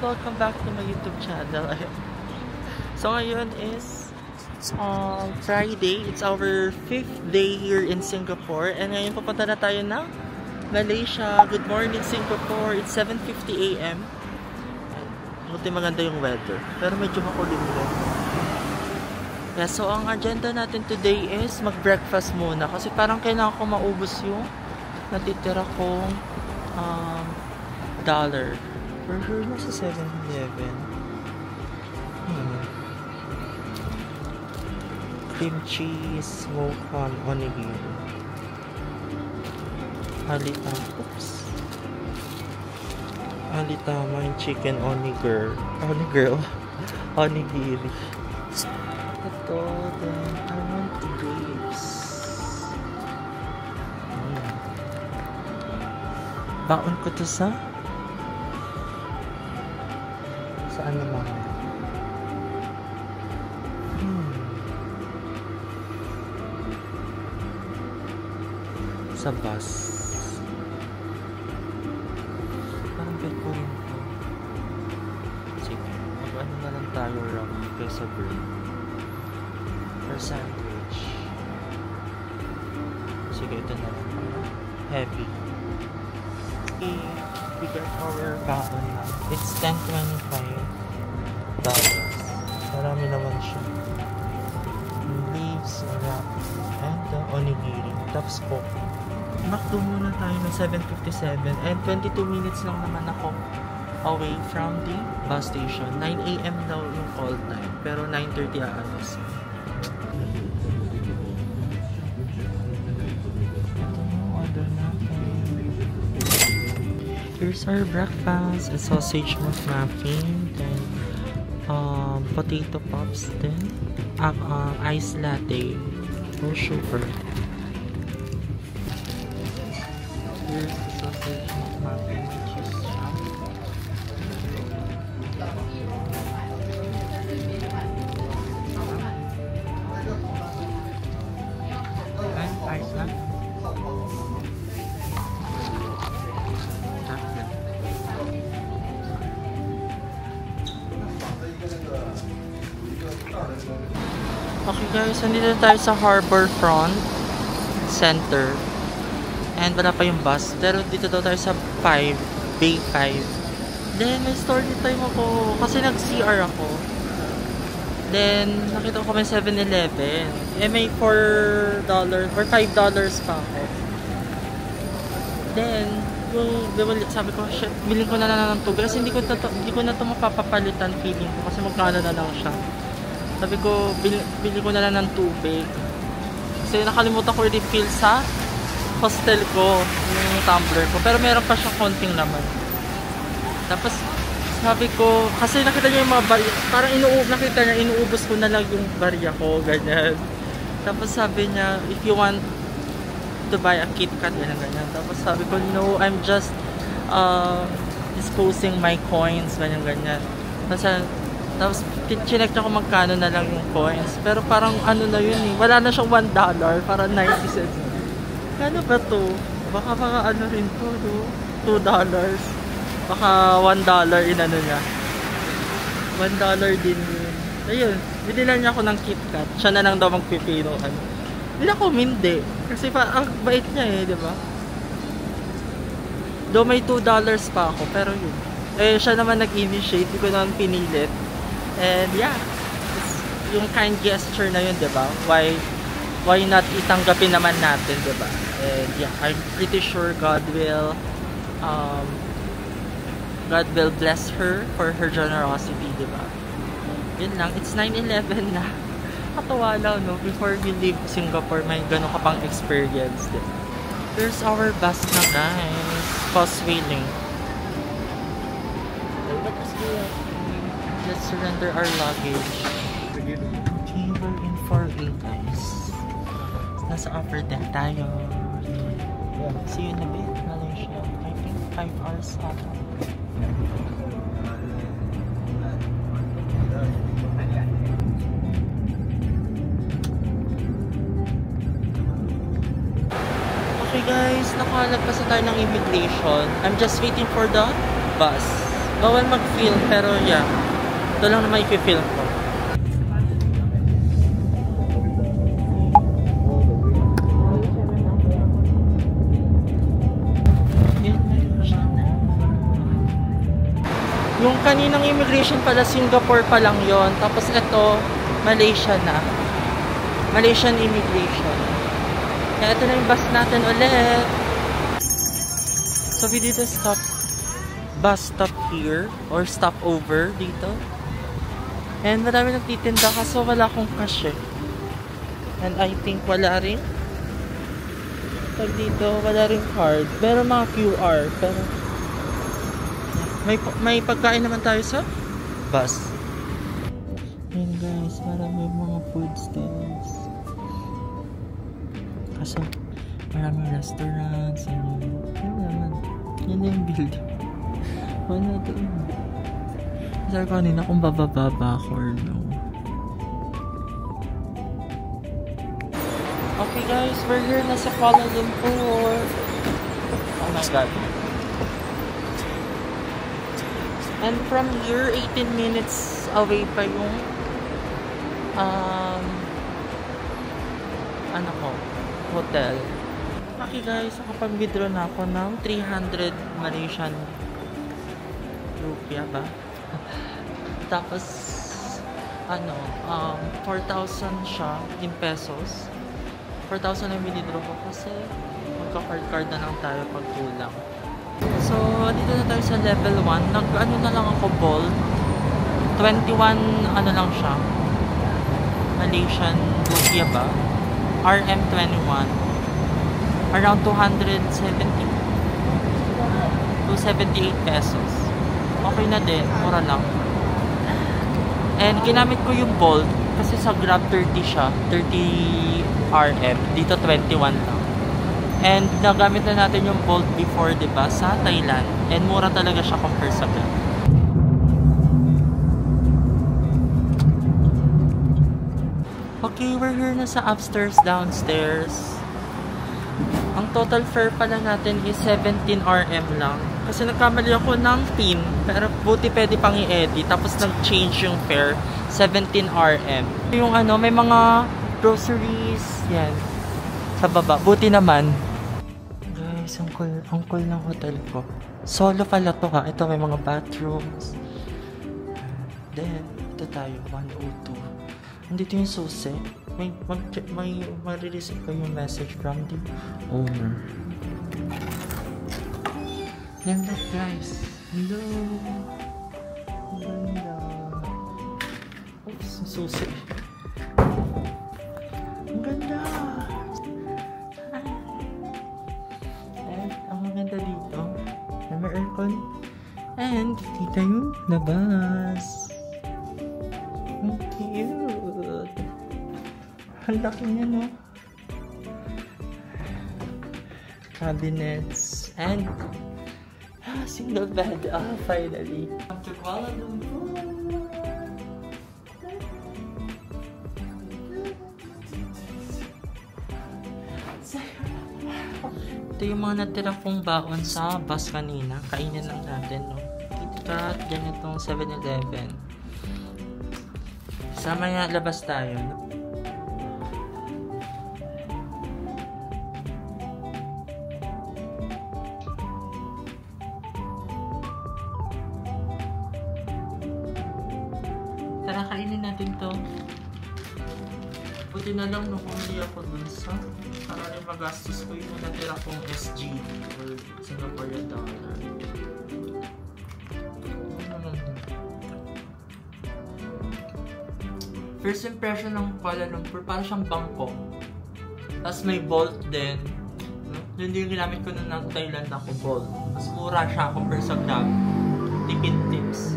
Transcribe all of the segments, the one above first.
welcome back to my YouTube channel. So ngayon is Friday. It's our 5th day here in Singapore. And ngayon pupunta na tayo ng Malaysia. Good morning Singapore. It's 7:50 AM. Buti maganda yung weather. Pero medyo makulimlim. Yeah, so ang agenda natin today is mag-breakfast muna. Kasi parang kailangan ko maubos yung natitira kong dollar. We're here na sa 7-Eleven. Cream cheese, smoked onigiri. Alitama yung chicken onigiri. Ito, then I want grapes. Baon ko to sa saan naman? Sa bus. Parang bet ko rin to. Sige, mag-ano na lang tayo wrap kaysa bread. For sandwich. Sige, ito na lang. Heavy. Okay, we got our baon na. It's $10.25. Marami naman siya. Leaves, wrap, and the onigiri. Tapos coffee. Makdo muna tayo ng 7:57 and 22 minutes lang naman ako away from the bus station. 9 AM daw yung call time. Pero 9:30 aalis. Here's our breakfast. A sausage muffin, then potato pops, then iced latte, no sugar. Here's the sausage muffin with cheese chop. And iced latte. Okay guys, nandito tayo sa Harbourfront Center. And wala pa yung bus. Pero dito daw tayo sa Bay 5. Then may story time ako. Kasi nag-CR ako. Then nakita ko may 7-Eleven. Eh may $4 or $5 pa ako. Then sabi ko, shit, bilhin ko na lang ng tubig. Kasi hindi ko na ito mapapapalitan feeling ko. Kasi magkano na lang siya. Sabi ko, bili ko na lang ng tubig. Kasi nakalimutan ko i-refill sa hostel ko, yung tumbler ko. Pero meron pa siyang konting laman. Tapos, sabi ko, kasi nakita niya yung mga barya. Parang inuubos ko na lang yung barya ko, ganyan. Tapos sabi niya, if you want to buy a KitKat, ganyan. Tapos sabi ko, no, I'm just disposing my coins, ganyan. Tapos chinek niya kung magkano na lang yung coins. Pero parang ano na yun eh. Wala na siyang $1. Parang 90 cents. Kano ba to? Baka ano rin to, no? $2. Baka $1 inano niya. $1 din yun. Ayun. Binilan niya ako ng KitKat. Siya na lang daw magpipinuan. Hindi ako hindi. Kasi ang bait niya eh, di ba? Do may $2 pa ako. Pero yun. Eh, siya naman nag-initiate. Hindi ko naman pinilit. And yeah, yung kind gesture na yun, diba? Why not itanggapin naman natin, diba? And yeah, I'm pretty sure God will bless her for her generosity, diba? Yun lang, it's 9/11 na. Katawa lang, no? Before we leave Singapore, may gano'n ka pang experience, diba? There's our bus na, guys. Causeway Link. Let's surrender our luggage. Table in 4A, guys. Nasa upper deck tayo. See you in a bit, Malaysia. I think 5 hours ata. Okay guys, nakalagpas na tayo ng immigration. I'm just waiting for the bus. Bawal mag-film, pero yeah. Ito lang na may film ko. Yung kaninang immigration pala, Singapore pa lang yon. Tapos ito, Malaysia na. Malaysian immigration. Kaya ito na yung bus natin ulit. So we did a bus stop here. Or stop over dito. And marami nagtitinda kaso wala akong cash eh. And I think wala rin. Pag dito, wala rin card. Pero mga QR. Pero may pagkain naman tayo sa bus. Ayan guys, marami mga food stalls. Kaso, maraming restaurants. Ano naman. Yan na yung building. Wala doon. Sabi ko kanina kung bababa ako or no. Okay guys, we're here na sa Kuala Lumpur. Oh my god. And from here, 18 minutes away pa yung hotel. Okay guys, nakapag-withdraw na ako ng 300 Malaysian rupiah ba? Tapos 4,000 siya in pesos. 4,000 na withdraw ko kasi magka-card na lang tayo pag kulang. So, dito na tayo sa level 1. Nag-ano na lang ako, Bolt. 21, ano lang siya. Malaysian rupiah ba? RM21. Around 270. 278 pesos. Okay na din. Mura lang. And ginamit ko yung Bolt kasi sa Grab 30 siya. 30 RM. Dito 21 lang. And nagamit na natin yung Bolt before, diba, sa Thailand. And mura talaga siya compare sa Grab. Okay, we're here na sa upstairs, downstairs. Ang total fare pala natin is 17 RM lang. Kasi nagkamali ako ng pin. Pero buti pwede pang i-edit. Tapos nag-change yung fare. 17 RM. Yung may mga groceries. Yan. Sa baba. Buti naman. Ang cool ng hotel ko. Solo pala to ha. Ito may mga bathrooms. Then, ito tayo. 102. Nandito yung susi. May marireceive ko yung message from the owner. Ganda guys. Hello. Ganda. Oops, susi. Ang ganda. Dito na may aircon and dito yung labas. Ang cute. Ang laki niya, no? Cabinets and single bed. Finally. Up to Kuala Lumpur. Ito yung mga natira kong baon sa bus kanina. Kainin lang natin, no? KitKat, ganitong 7-Eleven. Sama nga, labas tayo, no? Tara, kainin natin to. Buti na lang, no, kung hindi ako dun sa para rin magastos ko yung natira kong SG or Singaporean dollar. First impression ng Kuala Lumpur, parang siyang Bangkok. Tapos may Bolt din. Yun yung ginamit ko nung ng Thailand ako, Bolt. Mas mura siya compare sa Grab. Tipid tips.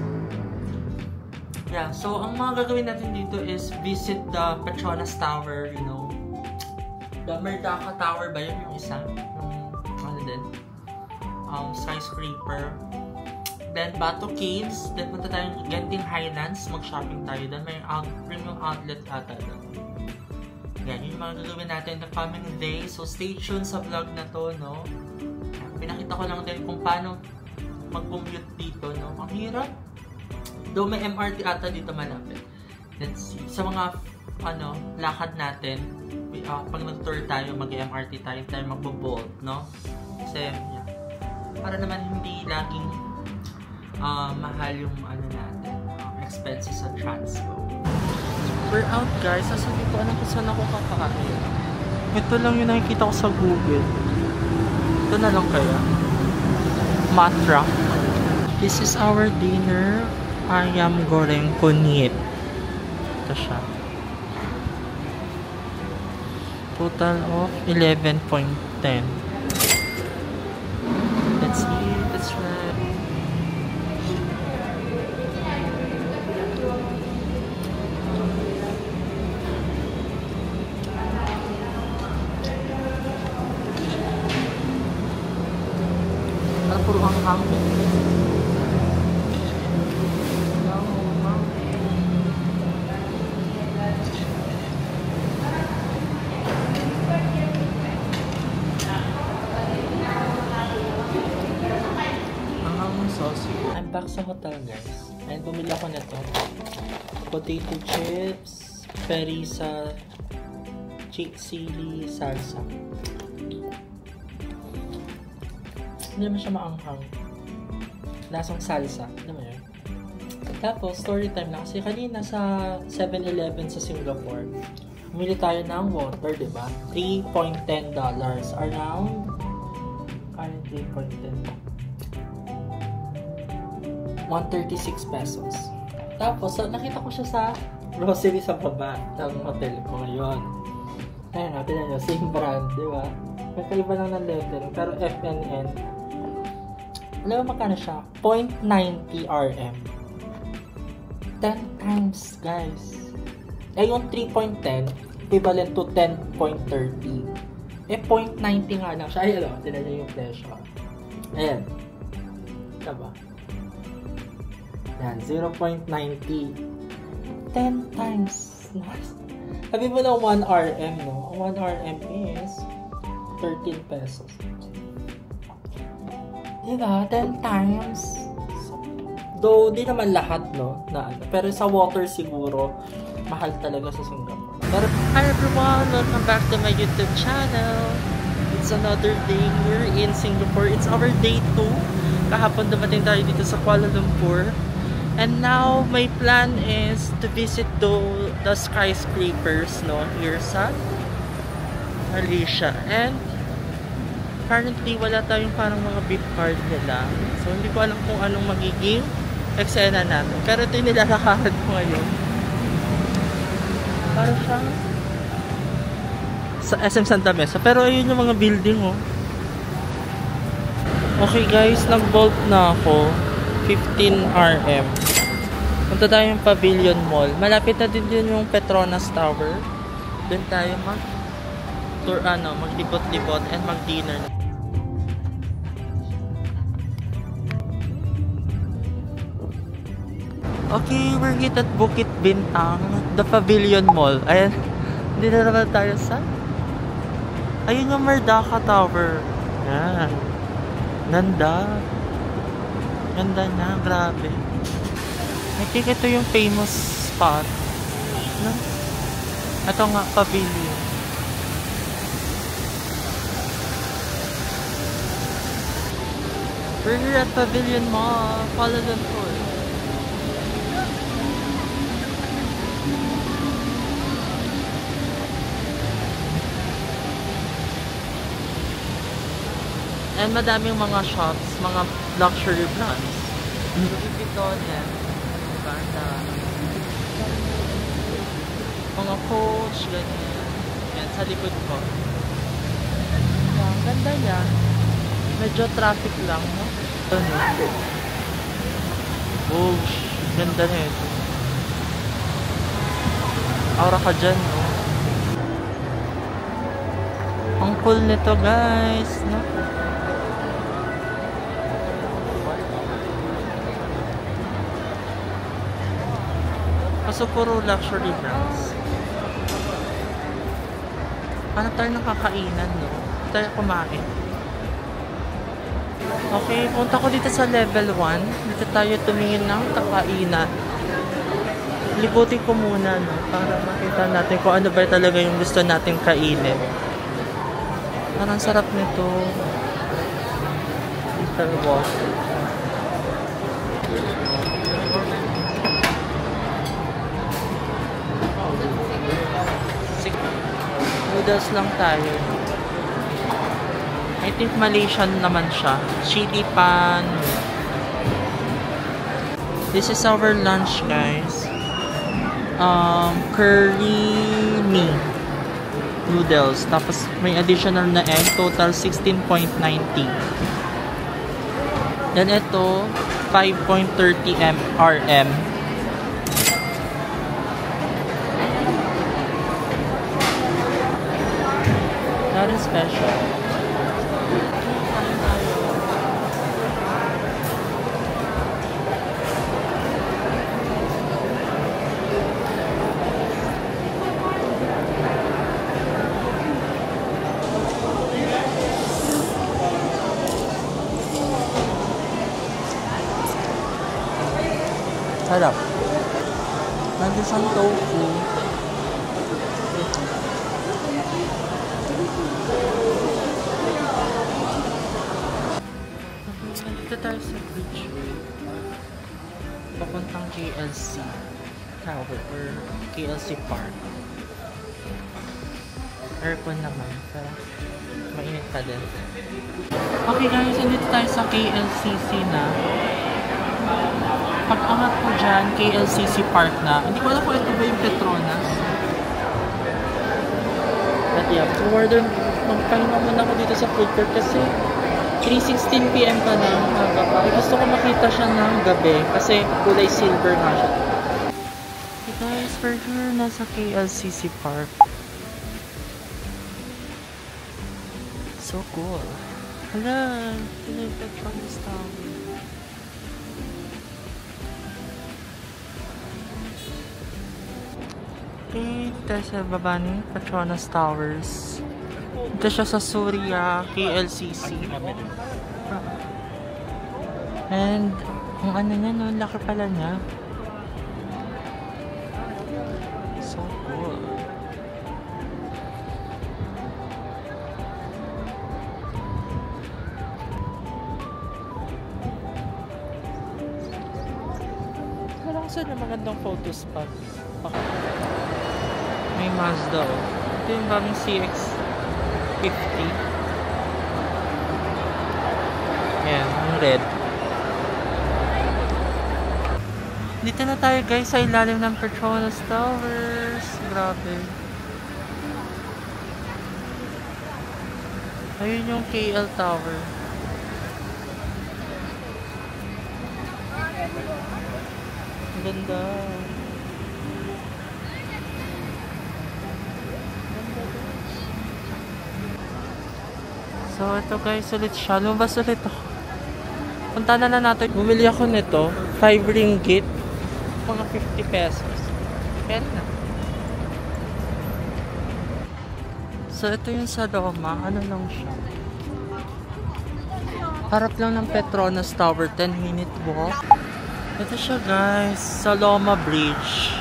Yeah, so ang mga gagawin natin dito is visit the Petronas Tower, you know. The Merdaka Tower ba yun yung isa? Yung skyscraper. Then Batu Caves. Then punta tayo Genting Highlands. Mag-shopping tayo doon. May premium outlet ata doon. Yan, yun yung mga gagawin natin the coming days. So stay tuned sa vlog na to, no? Pinakita ko lang din kung paano mag-commute dito, no? Ang hirap. Though may MRT ata dito malapit. Let's see. Sa mga lakad natin, pag nag-tour tayo, mag-MRT tayo magbo-bolt, no? Kasi, yeah. Para naman hindi laging mahal yung natin, expenses sa transpo. We're out, guys. Sasabi ko alam kung saan ako kakain. Ito lang yung nakikita ko sa Google. Ito na lang kaya. Matra. This is our dinner. Ayam goreng kunyit. Ito siya. Total of 11.10. Let's eat. Let's try. Parang puro hanghang. I'm back sa hotel, guys. And bumili ako nito. Potato chips, perisa, chili salsa. Hindi naman siya maanghang. Lasang salsa. Ano mo yun? Tapos, story time na. Kasi kanina sa 7-Eleven sa Singapore, bumili tayo ng water, diba? $3.10. Around 3.10. 136 pesos. Tapos, nakita ko siya sa grocery sa baba ng hotel ko ngayon. Ayun, natin nyo, same brand, di ba? May kaiba lang ng letter, pero FNN. Alam mo magkano siya? 0.90 RM. 10 times, guys. Eh, yung 3.10, equivalent to 10.30. Eh, 0.90 nga lang siya. Ay, alam, tinan nyo yung presyo. Ayan. Diba? Yan, 0.90. 10 times. Sabi mo na 1 RM, no? 1 RM is 13 pesos. Diba? 10 times. Though, di naman lahat, no? Pero sa water siguro, mahal talaga sa Singapore. Pero, hi everyone! Welcome back to my YouTube channel. It's another day here in Singapore. It's our day 2. Kahapon dumating tayo dito sa Kuala Lumpur. And now, my plan is to visit the skyscrapers, no, here sa Malaysia. And apparently, wala tayong parang mga beep card nila. So, hindi ko alam kung anong magiging eksena natin. Pero ito yung nilalakaran ko ngayon. Parang siyang sa SM Santa Mesa. Pero ayun yung mga building, oh. Okay guys, nag-bolt na ako. 15 RM. Punta tayo yung Pavilion Mall. Malapit na din yung Petronas Tower. Doon tayo mag-tour, maglibot-libot and mag-dinner. Okay, we're here at Bukit Bintang, the Pavilion Mall. Ayan, hindi na naman tayo sa... Ayun yung Merdaka Tower. Ayan. Ganda. Ganda na, grabe. I think ito yung famous spot. No? Ito nga, Pavilion. We're here at Pavilion Mall, Kuala Lumpur. And madaming mga shops, mga luxury brands. Louis Vuitton yan. Diba? Mga Coach, ganyan. Yan, sa likod ko. Yan, ganda yan. Medyo traffic lang, no? Ano? Oh, ganda na ito. Aura ka dyan, no? Ang cool nito, guys, no? Kaso puro luxury brands. Paano tayo nakakainan, no? Tayo kumain. Okay, punta ko dito sa level 1. Dito tayo tumingin ng kakainan. Libutin ko muna, no? Para makita natin kung ano ba talaga yung gusto natin kainin. Parang sarap nito. Little water. Noodles lang tayo. I think Malaysian naman siya. Chili pan. This is our lunch, guys. Curry mee noodles. Tapos may additional na egg. Total 16.90. Then ito, 5.30 RM. That is special. Sarap. Nandiyan siyang tofu. Dito tayo sa bridge. Papuntang KLC Tower or KLC Park. Aircon naman. Pero mainit pa din. Okay guys, nandito tayo sa KLCC na. Pag-angat ko dyan, KLCC Park na. Hindi ko alam kung ito ba yung Petronas. But yeah, magpahinga muna ako dito sa food court kasi 3:16 PM pa na umaga pa. Gusto ko makita siya ng gabi kasi kulay silver nga siya. Okay guys, for sure nasa KLCC Park. So cool. Hala, tinipid from this tower. Okay, dito sa baba ni Petronas Towers. Dito siya sa Surya, KLCC. And, ang ano niya, no, laki pala niya. So cool. Wala ko saan na magandang photo spot. May Mazda. Ito yung bagong CX-50. Ayan, ang red. Dito na tayo guys sa ilalim ng Petronas Towers. Grabe. Ayun yung KL Tower. Ang ganda. So, ito guys, ulit siya. Lumabas ulit ako. Punta na lang natin. Bumili ako nito. 5 ringgit. Mga 50 pesos. Pero na. So, ito yung sa Roma. Ano lang siya? Harap lang ng Petronas Tower. 10-minute walk. Ito siya guys. Sa Loma Bridge.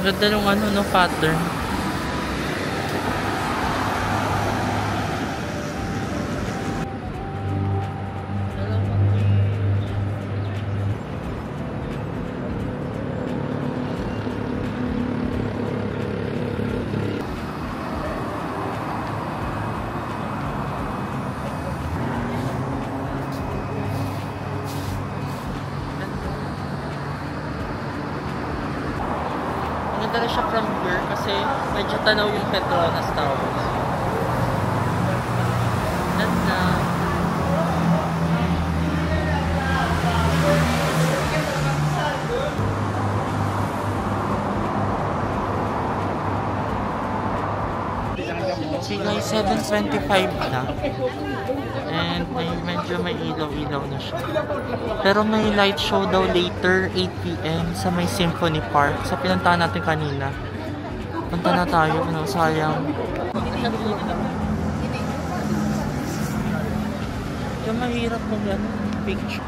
Ganda nung ano, no, pattern. Maganda rin siya from here kasi medyo tanaw yung Petronas Towers. Ganda. Okay guys, 7:25 na. And medyo may ilaw-ilaw na siya. Pero may light show daw later, 8 PM sa may Symphony Park. Sa pinuntahan natin kanina. Punta na tayo, ano, sayang. Yung mahirap mo picture.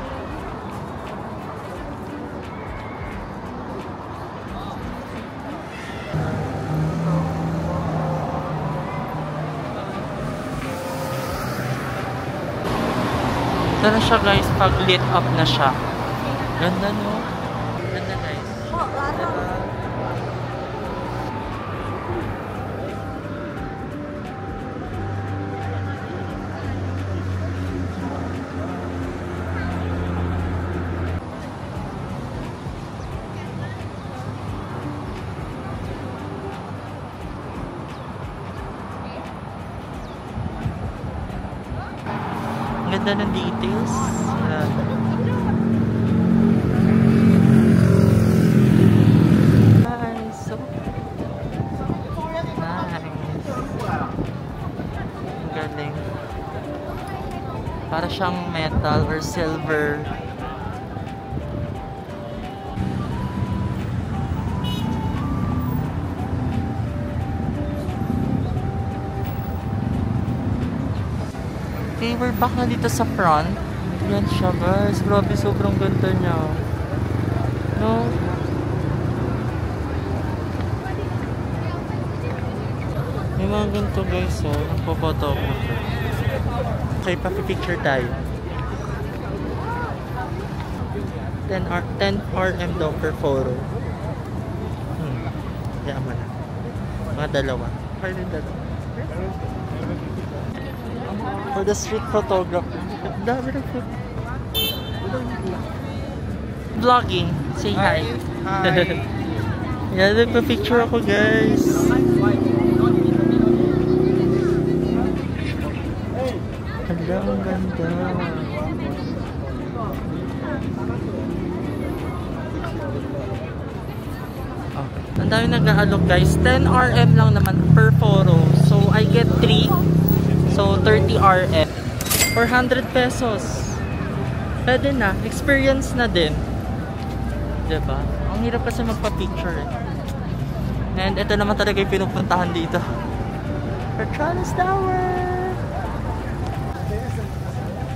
Ito na siya guys, pag lit up na siya. Ganda no? Ganda guys. Diba? Ganda ng details. Nice. So nice. Galing. Para siyang metal or silver. Okay, we're back na dito sa front. Yan siya guys. Grabe, sobrang ganda niya. No? May mga ganito guys, oh. Nagpapoto ko. Okay, papipicture tayo. 10 RM daw per photo. Kaya mo na. Mga dalawa. Kaya din dalawa. For the street photography. Dami na po. Vlogging. Say hi. Hi. Yan, nagpa-picture ako guys. Hala, ang ganda. Okay. Ang dami nag-aalok guys. 10 RM lang naman per photo. So, I get 3. So, 30 RM. 400 pesos. Pwede na. Experience na din. Diba? Ang hirap kasi magpa-picture eh. And ito naman talaga yung pinupuntahan dito. Petronas Tower!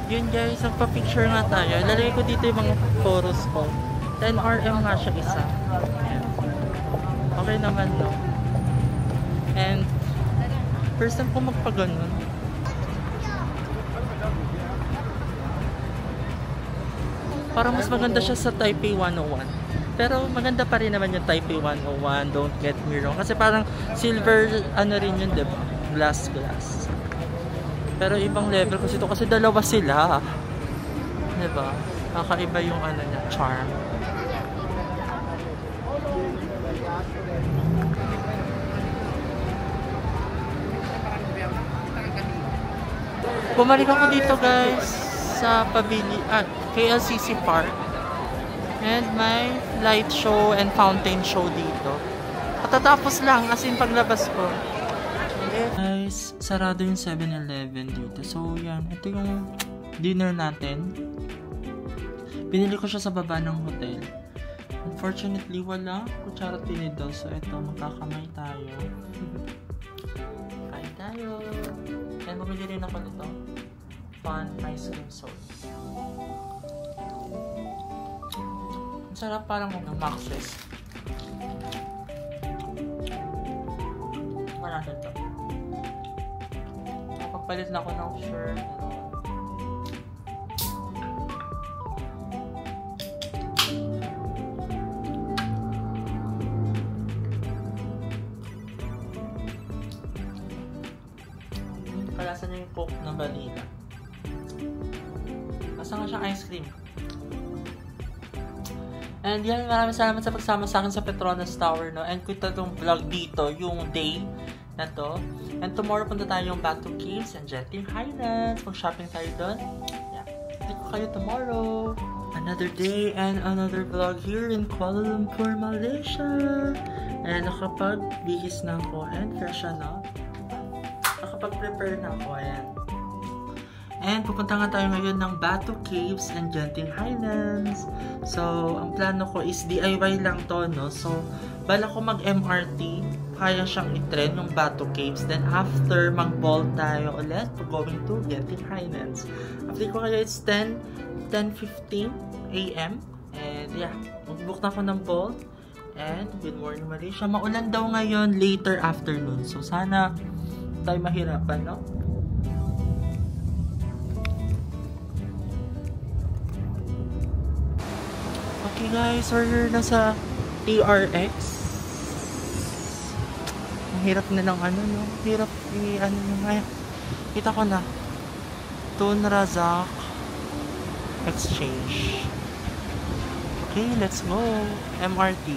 Yun guys, magpa-picture nga tayo. Lalagay ko dito yung mga photos ko. 10 RM nga siya isa. Okay naman no? And first time ko magpaganon. Parang mas maganda siya sa Taipei 101. Pero maganda pa rin naman yung Taipei 101, don't get me wrong. Kasi parang silver, ano rin yun, diba? Glass. Pero ibang level kasi ito, kasi dalawa sila. Diba? Kakaiba yung ano niya, charm. Bumalik ako dito guys sa pavilion, KLCC Park. And may light show and fountain show dito. Katatapos lang, as in paglabas ko. Okay. Guys, sarado yung 7-Eleven dito. So yan, ito yung dinner natin. Binili ko siya sa baba ng hotel. Unfortunately, wala kutsara tinidor. So ito, magkakamay tayo. Kain tayo. And bumili rin ako nito. Fun ice cream soda. Ang sarap, parang mga Maxis. Marami ito. Napagpalit na ako ng shirt. Kalasa niya yung Coke na vanilla. Basta nga siyang ice cream. And yan, maraming salamat sa pagsama sa akin sa Petronas Tower, no? And kita itong vlog dito, yung day na to. And tomorrow punta tayo yung Batu Caves and Genting Highlands. Mag-shopping tayo doon. Yeah. Hindi ko kayo tomorrow. Another day and another vlog here in Kuala Lumpur, Malaysia. And nakapag-bihis na ako and fresh na. nakapag-prepare na ako. Ayan. And pupunta nga tayo ngayon ng Batu Caves and Genting Highlands. So, ang plano ko is DIY lang to, no? So, bala ko mag-MRT, kaya siyang i-tren yung Batu Caves. Then, after, mag-bolt tayo ulit going to Genting Highlands. After ko kaya, it's 10:15 AM. And, yeah, mag-book na ako ng bolt. And, good morning, Malaysia. Maulan daw ngayon, later afternoon. So, sana tayo mahirapan, no? Okay guys, we're nasa TRX. Ang hirap na ng ano, no? Hirap ano yung ay. Kita ko na. Tun Razak Exchange. Okay, let's go. MRT.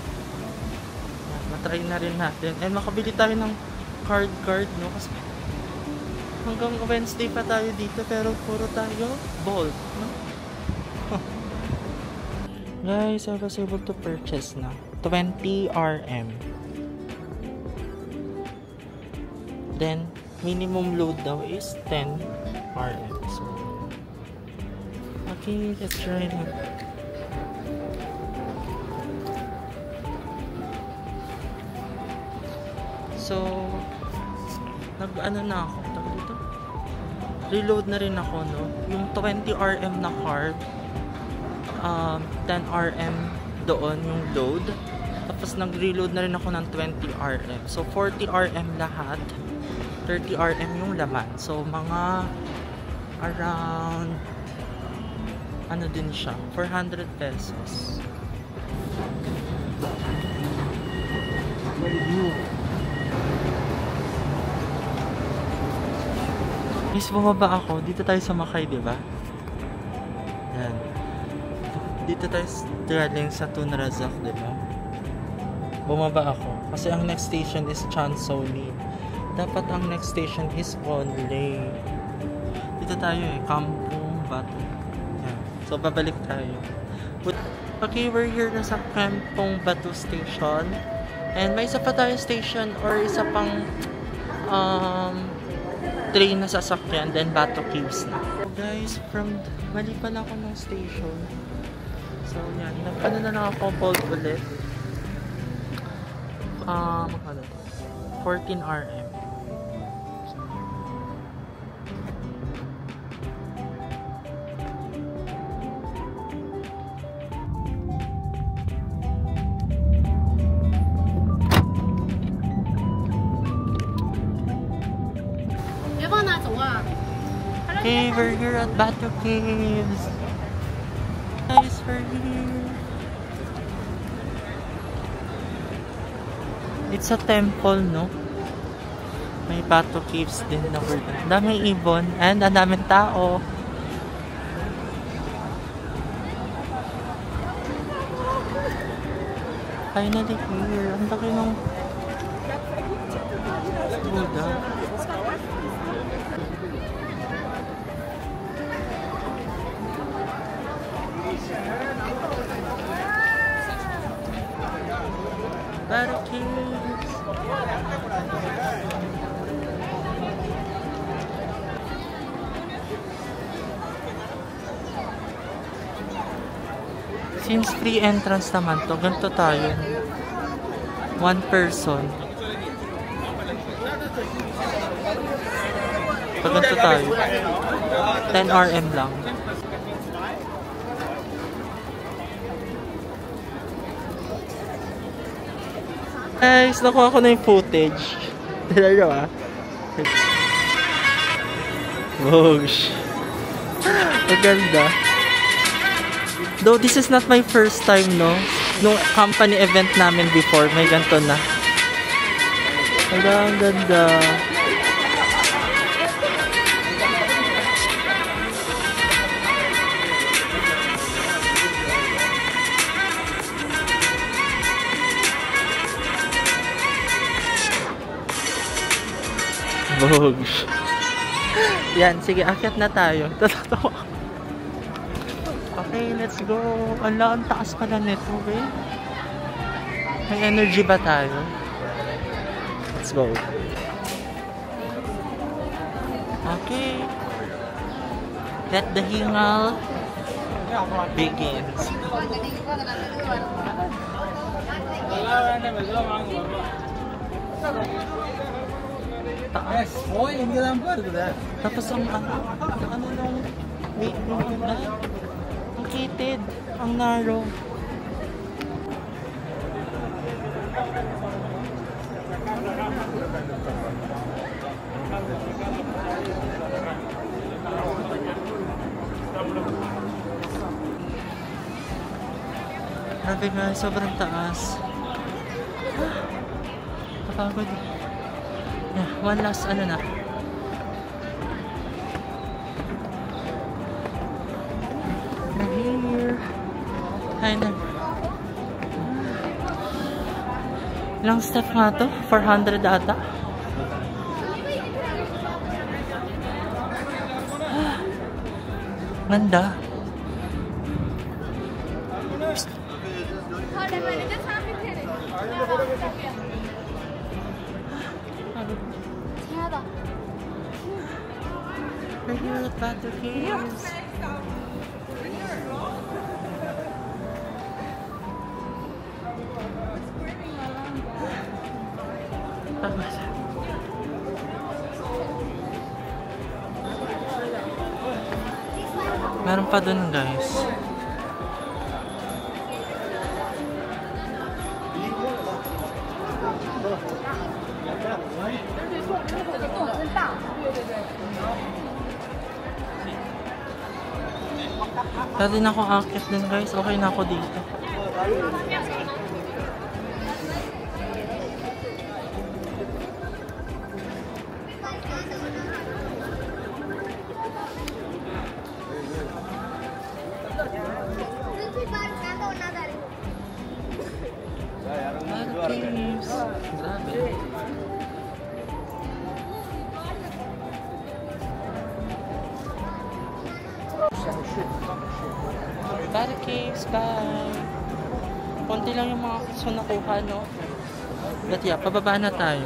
Matry na rin natin. And makabili tayo ng card, no? Kasi hanggang Wednesday pa tayo dito, pero puro tayo Bolt, no? Guys, I was able to purchase na 20 RM. Then, minimum load daw is 10 RM. So, okay, let's try it. So, nag-ano na ako. Reload na rin ako, no? Yung 20 RM na card, 10 RM doon yung load. Tapos nag-reload na rin ako ng 20 RM. So 40 RM lahat. 30 RM yung laman. So mga around ano din siya, 400 pesos. Guys, bumaba ako. Dito tayo sa Makay, di ba? Yan. Dito tayo galing sa Tun Razak, diba? Bumaba ako. Kasi ang next station is Chansoni. Dapat ang next station is Conley. Dito tayo eh. Kampung Batu. Yan. So, babalik tayo. Okay, we're here na sa Kampung Batu Station. And may isa pa tayo station or isa pang train na sasakyan. Then, Batu Caves na. So, guys, mali pala ako ng station. So, yan. Ano na lang ako bolt ulit. 14 RM. Okay, we're here at Batu Caves. Guys, we're here. It's a temple, no? May Batu Caves din na word. Daming ibon and ang daming tao. Finally here. Ang laki ng Buddha. Batu Caves. Since free entrance naman to, ganito tayo. One person. So, ganito tayo. 10 RM lang. Guys, nakuha ko na yung footage. Tignan nyo ah. Whoosh. Maganda. Though this is not my first time, no? Nung company event namin before, may ganito na. Ang ganda. Bogs. Yan, sige, akyat na tayo. Totoo. Okay, let's go. Ala, ang taas pala nito, okay? May energy ba tayo? Let's go. Okay. Let the hingal begins. Taas. Tapos ang ano nung wait nung ang kitid, ang narrow. Grabe nga, sobrang taas. Kapagod. Yeah, one last ano na. I'm here. Hi na. Ilang step nga to? 400 ata. Ganda. We're here at Batu Caves. Meron pa dun, guys. Dati na ako akit din, guys. Okay na ako dito. Caves. Grabe. Batu Caves, bye! Konti lang yung mga kaso nakuha, no? But yeah, pababa na tayo.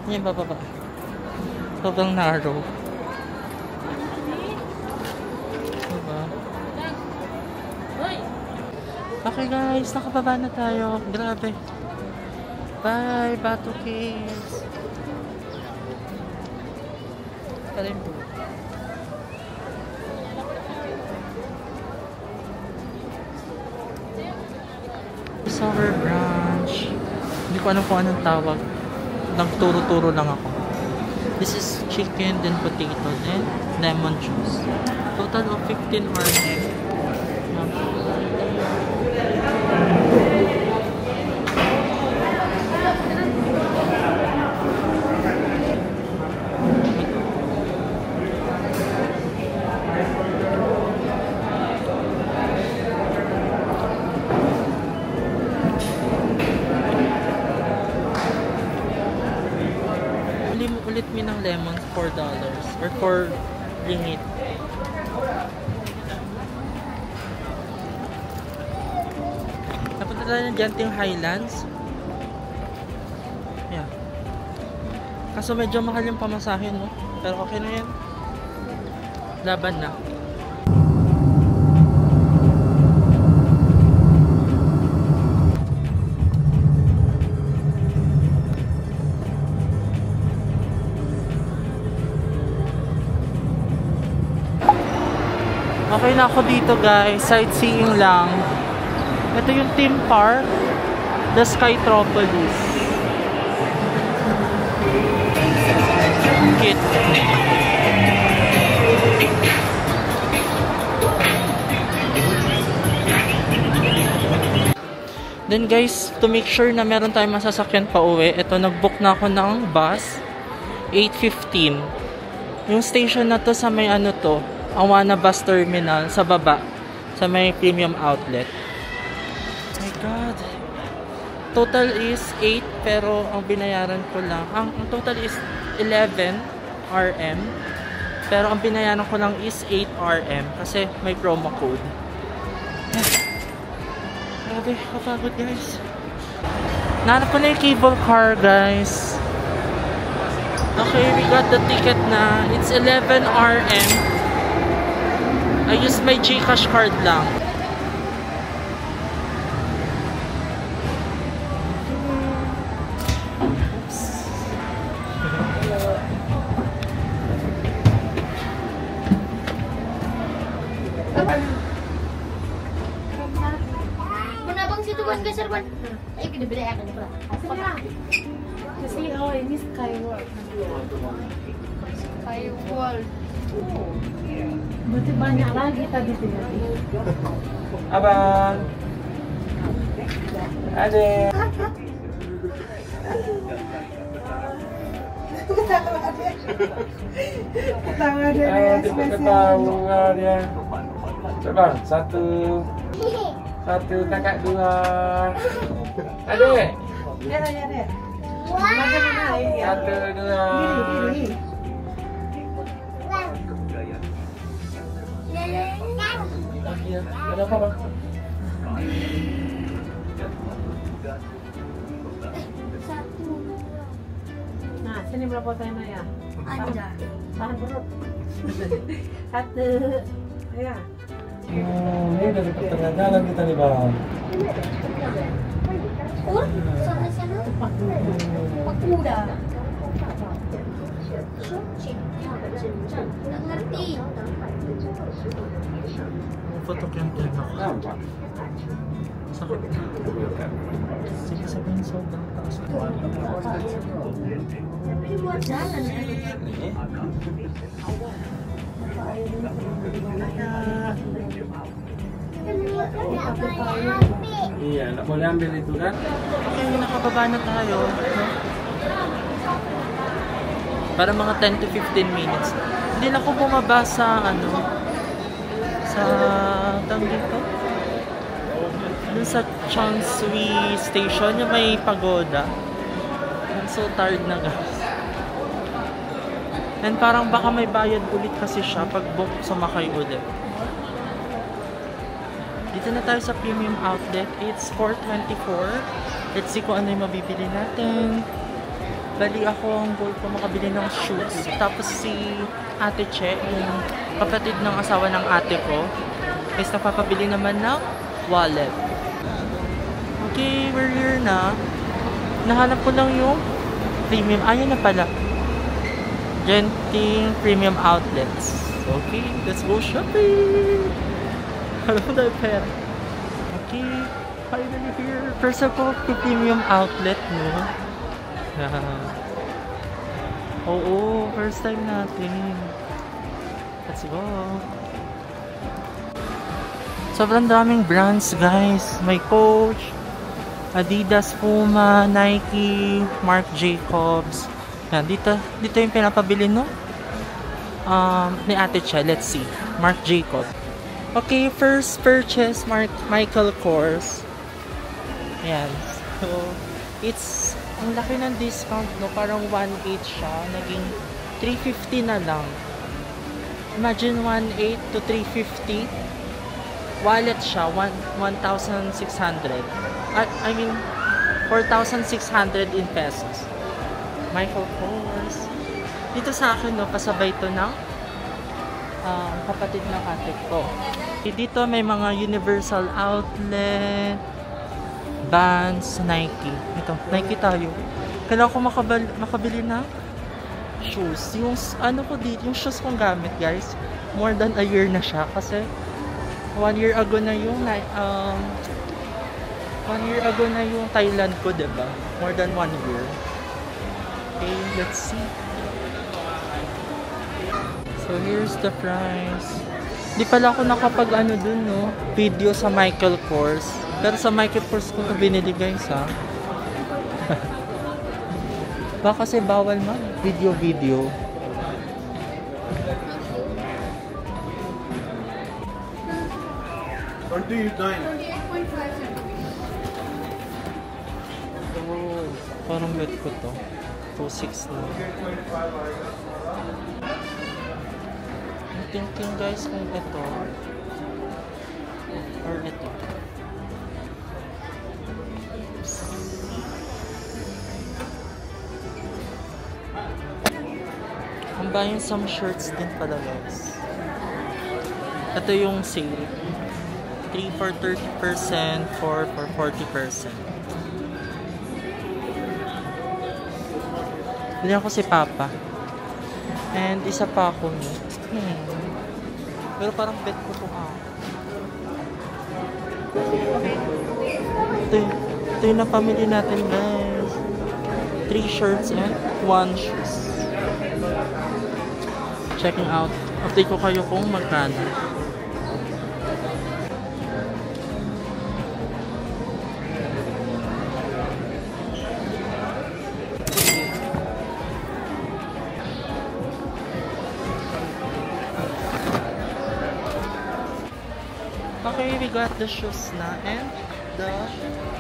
Yan, bababa. Sobrang narrow. Diba? Okay guys, nakababa na tayo. Grabe. Bye, Batu Caves. Kalim po. Sour brunch. Hindi ko alam kung anong tawag. Nagturo-turo lang ako. This is chicken, then potato, then lemon juice. Total of 15 RM. Ulit mi ng lemon $4 or 4 ringgit. Napunta tayo ng Genting Highlands. Yeah. Kaso medyo mahal yung pamasahe, no? Pero okay na yan. Laban na. Okay na ako dito guys, sightseeing lang. Ito yung theme park, the Skytropolis. Cute. Then guys, to make sure na meron tayong masasakyan pa uwi, ito nag-book na ako ng bus 8:15. Yung station na to sa may ano to, Awana Bus Terminal sa baba sa may premium outlet. Oh my god. Total is 8 pero ang binayaran ko lang, ang total is 11 RM. Pero ang binayaran ko lang is 8 RM kasi may promo code. Grabe, kapagod guys. Nahanap ko na yung cable car guys. Okay, we got the ticket na. It's 11 RM. I used my GCash card lang. Kasi ini Skyward. Skyward. Buti banyak lagi tadi tuh. Abang. Adek. Ketawa dia. Ketawa dia. Coba satu kakak dua. Adek. Ya. Satu dua. Iya, ada apa bang? Nah, sini berapa tema ya? Ada. Tahan perut. Satu. Ya. Ini dari pertengahan jalan kita nih bang. Sana-sana. Pakuda. Nggak ngerti. Foto yang enak. Sakit. Sige sabihin sobrang taas. Tapi buat jalan ya. Iya, nggak boleh ambil itu kan? Okay, nakababa na tayo. Para mga 10 to 15 minutes. Hindi na ako bumaba sa sa tawag dito. Dun sa Changsui Station, yung may pagoda. I'm so tired na guys. And parang baka may bayad ulit kasi siya pag sumakay ulit. Dito na tayo sa premium outlet. It's 424. Let's see kung ano yung mabibili natin. Bali ako ang goal ko makabili ng shoes. Tapos si Ate Che, yung kapatid ng asawa ng ate ko, is napapabili naman ng wallet. Okay, we're here na. Nahanap ko lang yung premium. Ayun na pala. Genting Premium Outlets. Okay, let's go shopping! Alam mo tayo pera. Okay, finally here. First of all, premium outlet, no? Oo, first time natin. Let's go. Sobrang daming brands, guys. May Coach, Adidas, Puma, Nike, Marc Jacobs. Yan, dito yung pinapabili, no? Ni Ate Cha. Let's see. Marc Jacobs. Okay, first purchase, Michael Kors. Ayan. So, it's, ang laki ng discount, no? Parang 1.8 siya. Naging 350 na lang. Imagine 1.8 to 350. Wallet siya, 1,600. I mean, 4,600 in pesos. Michael Kors. Dito sa akin, no, pasabay to ng kapatid ng ate ko. Dito may mga Universal Outlet, Vans, Nike. Ito, Nike tayo. Kailangan ko makabili na shoes. Yung ano ko dito, yung shoes kong gamit, guys. More than a year na siya kasi 1 year ago na yung 1 year ago na yung Thailand ko, diba? More than 1 year. Okay, let's see. So here's the price. Di pala ako nakapag dun, no? Video sa Michael Kors. Pero sa Michael Kors ko ito binili, guys, ha? Baka kasi bawal man. Video. Or do you dine? Oh, parang bet ko to. 2.6 na. I'm thinking, guys, kung ito or ito. buying some shirts din pala guys. Ito yung sale. 3 for 30%, 4 for 40%. Bili ako si Papa. And isa pa ako ni. Pero parang bet ko ito ako. Ito yung napamili natin guys. 3 shirts and 1 shoes. Checking out. Update ko kayo kung magkano. Okay, we got the shoes na and the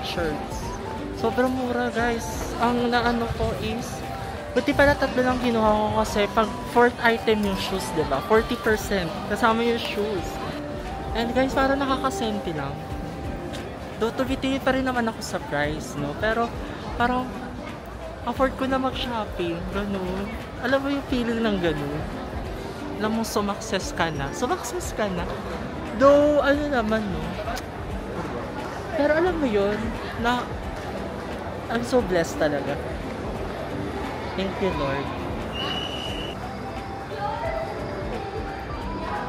shirts. Sobrang mura guys. Ang naano ko is, buti pala tatlo lang kinuha ko kasi pag fourth item yung shoes, diba? 40% kasama yung shoes. And guys, parang nakakasenti lang. Though to be pa rin naman ako sa price, no? Pero parang afford ko na mag-shopping, ganun. Alam mo yung feeling ng ganun? Alam mo, sumakses ka na. Sumakses ka na. Though, ano naman, no? Pero alam mo yun, na I'm so blessed talaga. Thank you, Lord.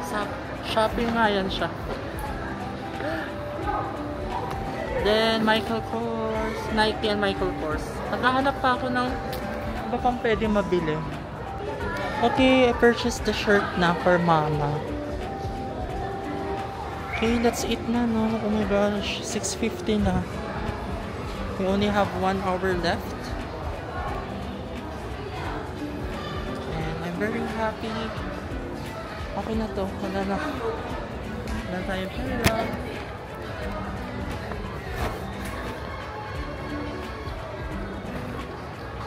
Sa shopping nga yan siya. Then, Michael Kors, Nike and Michael Kors. Naghahanap pa ako ng iba pang pwede mabili. Okay, I purchased the shirt na for Mama. Okay, let's eat na, no? Oh my gosh, 6:50 na. We only have 1 hour left. And I'm very happy. Okay na to. Wala na. Wala tayong pera.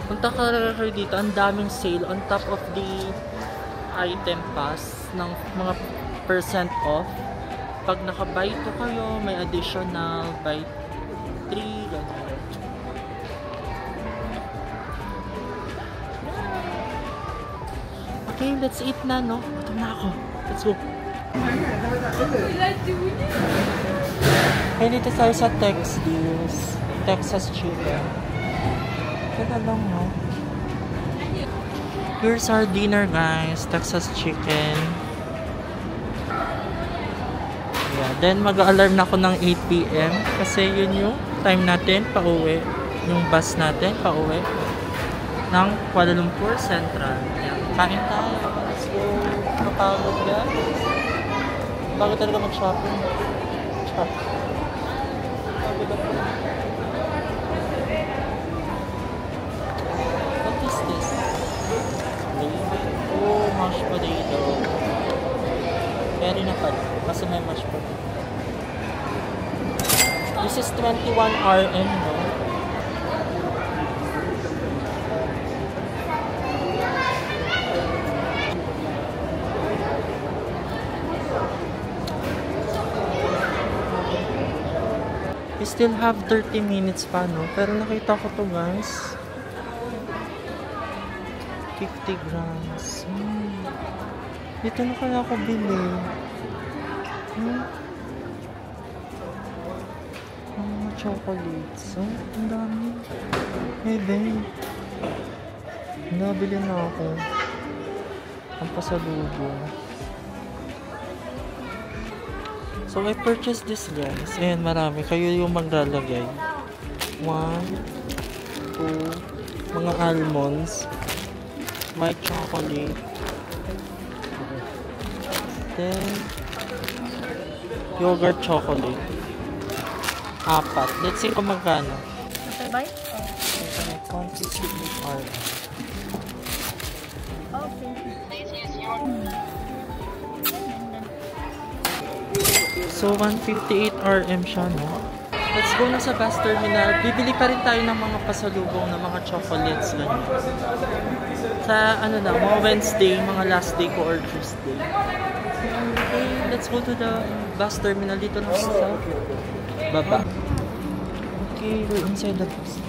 Punta ka kayo dito. Ang daming sale on top of the item pass ng mga percent off. Pag naka-buy 2 kayo, may additional buy 3, ganun. Okay, let's eat na, no? Gutom na ako. Let's go. Okay, dito tayo sa Texas. Texas chicken. Kaya lang, no? Here's our dinner, guys. Texas chicken. Then mag-alarm na ako ng 8 PM kasi yun yung time natin pauwi, yung bus natin pauwi ng Kuala Lumpur Central. Kain tayo. Let's go. Kapagod guys. Bago talaga mag-shopping. What is this? Oh, mashed potato. Very na pala. Kasi may mashed potato. This is 21 RM, no? We still have 30 minutes pa, no? Pero nakita ko to, guys. 50 grams. Dito na kaya ako bili. Chocolates. Ang dami. Hey, babe. Nabili na ako. Ang pasalubong. So, I purchased this, guys. Ayan, marami. Kayo yung maglalagay. 1, 2, mga almonds. White chocolate. Then, yogurt chocolate. 4. Let's see kung magkano. Okay, bye. 168 RM. Okay. So, 158 RM siya, no? Let's go na sa bus terminal. Bibili pa rin tayo ng mga pasalubong ng mga chocolates, ganyan. Sa, ano na, mga Wednesday, mga last day ko or Tuesday. Okay, let's go to the bus terminal dito na sa baba. Okay, we're inside the bus.